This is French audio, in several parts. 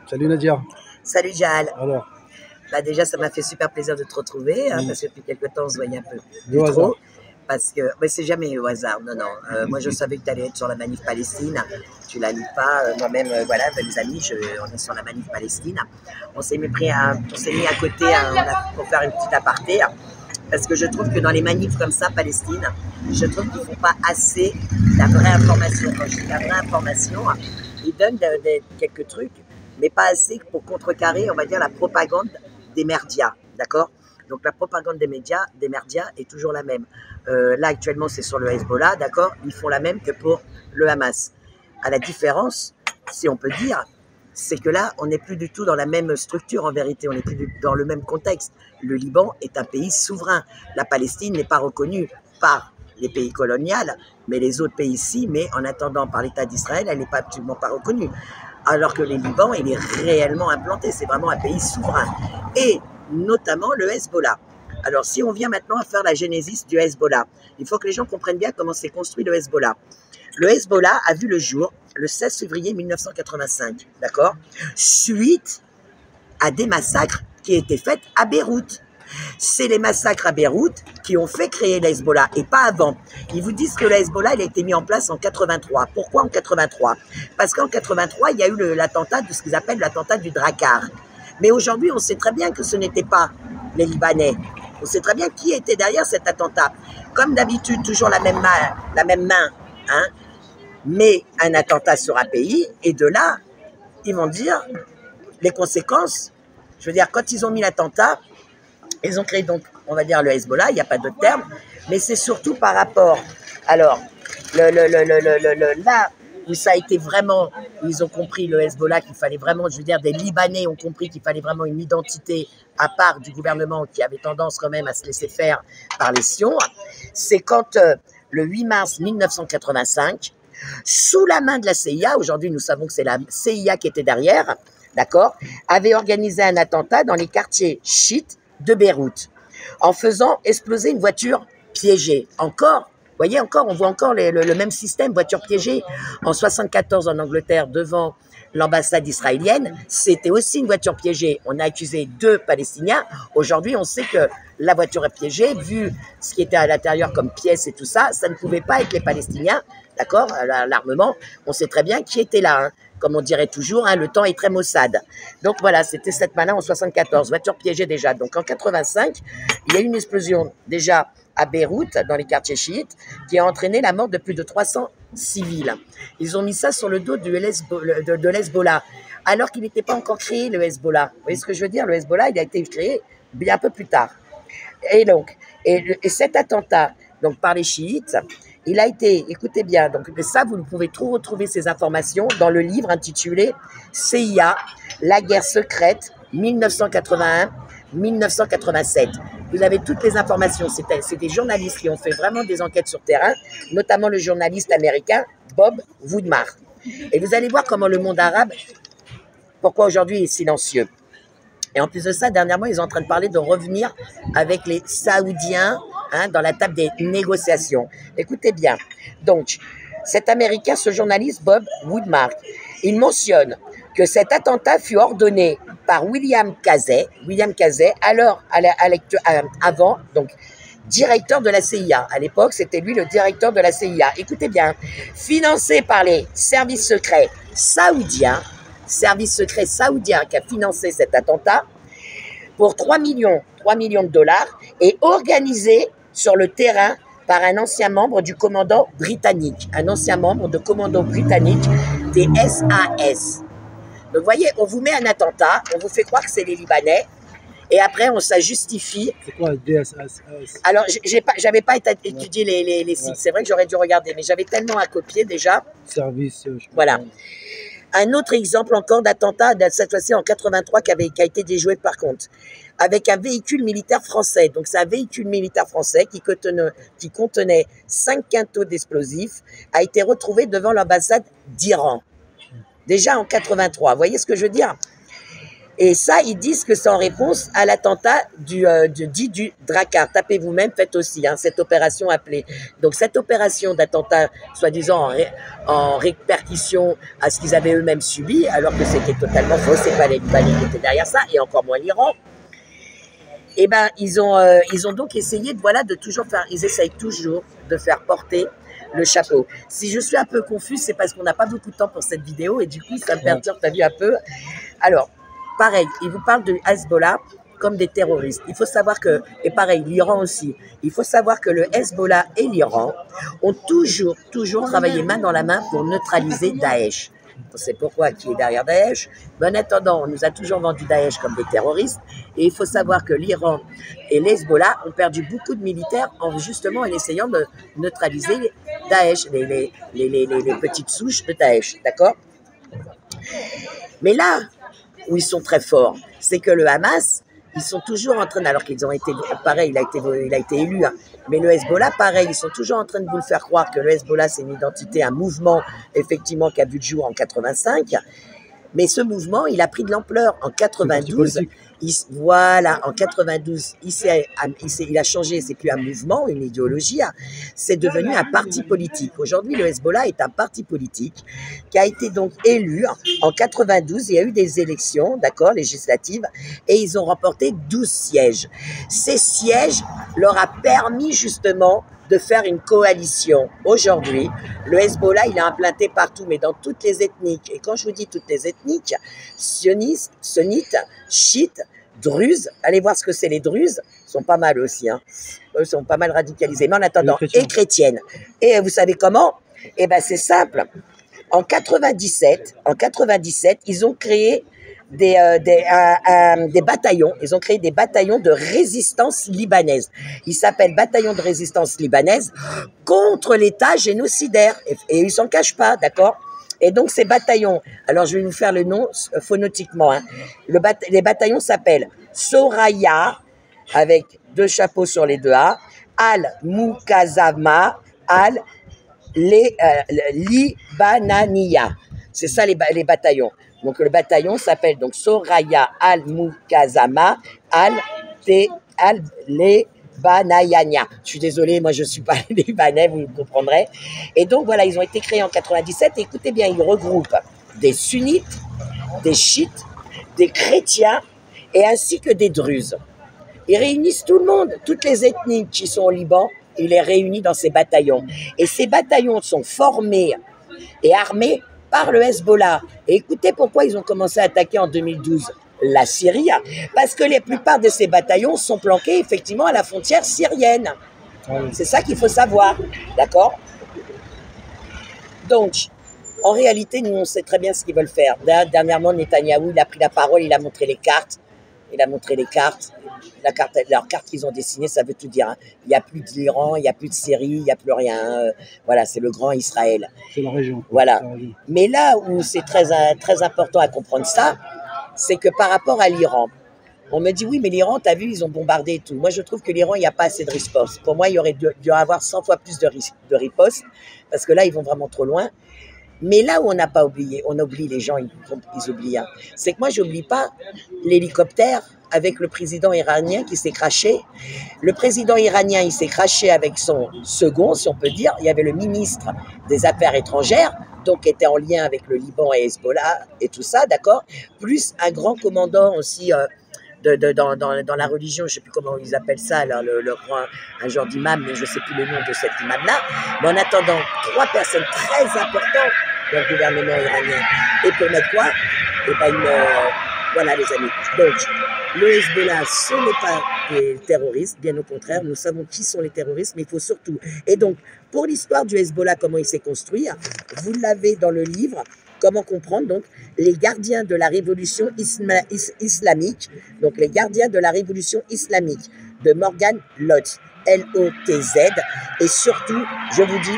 Salut Nadia. Salut Jal. Alors, Bah déjà, ça m'a fait super plaisir de te retrouver, parce que depuis quelque temps, on se voyait un peu le plus hasard. trop. Parce que, mais c'est jamais au hasard, non, non. Moi, je savais que tu allais être sur la manif Palestine. Tu la lis pas. Moi-même, voilà, mes amis, on est sur la manif Palestine. On s'est mis, on s'est mis à côté pour faire une petite aparté. Parce que je trouve que dans les manifs comme ça, Palestine, je trouve qu'ils ne font pas assez la vraie information. Quand je dis la vraie information, ils donnent quelques trucs, mais pas assez pour contrecarrer, on va dire, la propagande des médias, d'accord? Donc la propagande des médias est toujours la même. Là, actuellement, c'est sur le Hezbollah, d'accord? Ils font la même que pour le Hamas. À la différence, si on peut dire, c'est que là, on n'est plus du tout dans la même structure en vérité, on n'est plus dans le même contexte. Le Liban est un pays souverain. La Palestine n'est pas reconnue par les pays coloniaux, mais les autres pays ici, mais en attendant par l'État d'Israël, elle n'est pas absolument pas reconnue. Alors que le Liban, il est réellement implanté, c'est vraiment un pays souverain. Et notamment le Hezbollah. Alors, si on vient maintenant à faire la génésis du Hezbollah, il faut que les gens comprennent bien comment s'est construit le Hezbollah. Le Hezbollah a vu le jour le 16 février 1985, d'accord? Suite à des massacres qui étaient faits à Beyrouth. C'est les massacres à Beyrouth qui ont fait créer le Hezbollah et pas avant. Ils vous disent que le Hezbollah il a été mis en place en 83. Pourquoi en 83? Parce qu'en 83, il y a eu l'attentat de ce qu'ils appellent l'attentat du Drakkar. Mais aujourd'hui, on sait très bien que ce n'était pas les Libanais. On sait très bien qui était derrière cet attentat. Comme d'habitude, toujours la même main, hein, mais un attentat sur un pays, et de là, ils vont dire les conséquences. Je veux dire, quand ils ont mis l'attentat, ils ont créé donc, on va dire, le Hezbollah, il n'y a pas d'autre terme, mais c'est surtout par rapport, alors, là où ça a été vraiment, ils ont compris, le Hezbollah, qu'il fallait vraiment, je veux dire, des Libanais ont compris qu'il fallait vraiment une identité à part du gouvernement qui avait tendance quand même à se laisser faire par les Sions, c'est quand, le 8 mars 1985, sous la main de la CIA, aujourd'hui nous savons que c'est la CIA qui était derrière, d'accord, avait organisé un attentat dans les quartiers chiites de Beyrouth, en faisant exploser une voiture piégée. Encore, vous voyez, encore, on voit encore le même système, voiture piégée. En 74 en Angleterre, devant l'ambassade israélienne, c'était aussi une voiture piégée. On a accusé 2 Palestiniens. Aujourd'hui, on sait que la voiture est piégée, vu ce qui était à l'intérieur comme pièces et tout ça, ça ne pouvait pas être les Palestiniens, d'accord, l'armement. On sait très bien qui était là, hein. Comme on dirait toujours, hein, le temps est très maussade. Donc voilà, c'était cette main-là en 74, voiture piégée déjà. Donc en 85, il y a eu une explosion déjà à Beyrouth, dans les quartiers chiites, qui a entraîné la mort de plus de 300 civils. Ils ont mis ça sur le dos de l'Hezbollah, alors qu'il n'était pas encore créé, le Hezbollah. Vous voyez ce que je veux dire? Le Hezbollah, il a été créé bien un peu plus tard. Et donc, et cet attentat, donc par les chiites, il a été, écoutez bien, donc ça, vous pouvez retrouver ces informations dans le livre intitulé CIA, la guerre secrète 1981-1987. Vous avez toutes les informations. C'est des journalistes qui ont fait vraiment des enquêtes sur terrain, notamment le journaliste américain Bob Woodward. Et vous allez voir comment le monde arabe, pourquoi aujourd'hui est silencieux. Et en plus de ça, dernièrement, ils sont en train de parler de revenir avec les Saoudiens, hein, dans la table des négociations. Écoutez bien. Donc, cet Américain, ce journaliste Bob Woodward, il mentionne que cet attentat fut ordonné par William Casey, alors avant, donc directeur de la CIA. À l'époque, c'était lui le directeur de la CIA. Écoutez bien, financé par les services secrets saoudiens, qui a financé cet attentat pour 3 millions de dollars et organisé sur le terrain par un ancien membre du commando britannique, des SAS. Donc, vous voyez, on vous met un attentat, on vous fait croire que c'est les Libanais, et après, ça justifie. C'est quoi DSS? Alors, j'avais pas étudié les sites. C'est vrai que j'aurais dû regarder, mais j'avais tellement à copier déjà. Service, voilà. Un autre exemple encore d'attentat, cette fois-ci en 83, qui a été déjoué par contre, avec un véhicule militaire français. Donc c'est un véhicule militaire français qui contenait 5 quintaux d'explosifs, a été retrouvé devant l'ambassade d'Iran. Déjà en 83, vous voyez ce que je veux dire? Et ça, ils disent que c'est en réponse à l'attentat du Drakkar. Tapez vous-même, faites aussi hein, cette opération appelée. Donc cette opération d'attentat, soi-disant en répercussion à ce qu'ils avaient eux-mêmes subi, alors que c'était totalement faux, c'est pas les Libanais qui étaient derrière ça, et encore moins l'Iran. Eh ben, ils ont donc essayé de toujours faire, ils essayent toujours de faire porter le chapeau. Si je suis un peu confuse, c'est parce qu'on n'a pas beaucoup de temps pour cette vidéo et du coup, ça me perturbe, t'as vu un peu. Alors, pareil, ils vous parlent de Hezbollah comme des terroristes. Il faut savoir que, et pareil, l'Iran aussi, il faut savoir que le Hezbollah et l'Iran ont toujours travaillé main dans la main pour neutraliser Daesh. On sait pourquoi, qui est derrière Daesh. Mais en attendant, on nous a toujours vendu Daesh comme des terroristes. Et il faut savoir que l'Iran et l'Hezbollah ont perdu beaucoup de militaires en essayant de neutraliser Daesh, les petites souches de Daesh, d'accord? Mais là où ils sont très forts, c'est que le Hamas, ils sont toujours en train, alors qu'ils ont été, pareil, il a été élu, hein, mais le Hezbollah, pareil, ils sont toujours en train de vous le faire croire que le Hezbollah, c'est une identité, un mouvement, effectivement, qui a vu le jour en 85. Mais ce mouvement, il a pris de l'ampleur. En 92, en 92, il a changé, c'est plus un mouvement, une idéologie, hein, c'est devenu un parti politique. Aujourd'hui, le Hezbollah est un parti politique qui a été donc élu en 92. Il y a eu des élections, d'accord, législatives, et ils ont remporté 12 sièges. Ces sièges leur a permis justement de faire une coalition. Aujourd'hui, le Hezbollah, il est implanté partout, mais dans toutes les ethniques. Et quand je vous dis toutes les ethniques, sionistes, sunnites, chiites, druzes, allez voir ce que c'est les druzes, ils sont pas mal aussi, hein. Eux sont pas mal radicalisés, mais en attendant, et chrétiennes. Et vous savez comment? Eh ben c'est simple. En 97, ils ont créé des bataillons. Ils ont créé des bataillons de résistance libanaise. Ils s'appellent bataillons de résistance libanaise contre l'État génocidaire. Et ils s'en cachent pas, d'accord? Et donc ces bataillons, alors je vais vous faire le nom phonétiquement, hein. Les bataillons s'appellent Soraya, avec 2 chapeaux sur les 2 A, Al-Mukazama, Libanania. C'est ça les bataillons. Donc le bataillon s'appelle donc Soraya Al-Mukazama Al-Libanayania. Je suis désolée, moi je ne suis pas libanais, vous comprendrez. Et donc voilà, ils ont été créés en 97. Et écoutez bien, ils regroupent des sunnites, des chiites, des chrétiens et ainsi que des druzes. Ils réunissent tout le monde, toutes les ethnies qui sont au Liban, ils les réunissent dans ces bataillons. Et ces bataillons sont formés et armés par le Hezbollah. Et écoutez pourquoi ils ont commencé à attaquer en 2012 la Syrie, parce que la plupart de ces bataillons sont planqués effectivement à la frontière syrienne. C'est ça qu'il faut savoir, d'accord? Donc, en réalité, nous, on sait très bien ce qu'ils veulent faire. Dernièrement, Netanyahou, il a pris la parole, il a montré les cartes. Leurs cartes qu'ils ont dessinées, ça veut tout dire, hein. Il n'y a plus d'Iran, il n'y a plus de Syrie, il n'y a plus rien. Voilà, c'est le grand Israël. C'est la région. Voilà. Mais là où c'est très important à comprendre ça, c'est que par rapport à l'Iran, on me dit oui, mais l'Iran, t'as vu, ils ont bombardé et tout. Moi, je trouve que l'Iran, il n'y a pas assez de riposte. Pour moi, il y aurait dû avoir 100 fois plus de riposte, parce que là, ils vont vraiment trop loin. Mais là où on n'a pas oublié, on oublie les gens, ils oublient. Hein. C'est que moi, je n'oublie pas l'hélicoptère avec le président iranien qui s'est crashé. Le président iranien, il s'est crashé avec son second, si on peut dire. Il y avait le ministre des Affaires étrangères, donc qui était en lien avec le Liban et Hezbollah et tout ça, d'accord? Plus un grand commandant aussi dans la religion, je ne sais plus comment ils appellent ça, alors un genre d'imam, mais je ne sais plus le nom de cet imam-là. Mais en attendant, 3 personnes très importantes dans le gouvernement iranien. Et pour mettre quoi? Et ben voilà les amis. Donc, le Hezbollah, ce n'est pas des terroristes, bien au contraire, nous savons qui sont les terroristes, mais il faut surtout... Et donc, pour l'histoire du Hezbollah, comment il s'est construit, vous l'avez dans le livre, comment comprendre donc les gardiens de la révolution islamique, donc les gardiens de la révolution islamique de Morgan Lotz, L-O-T-Z, et surtout, je vous dis,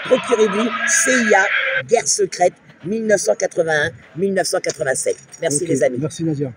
procurez-vous CIA, guerre secrète, 1981-1987. Merci les amis. Merci Nadia.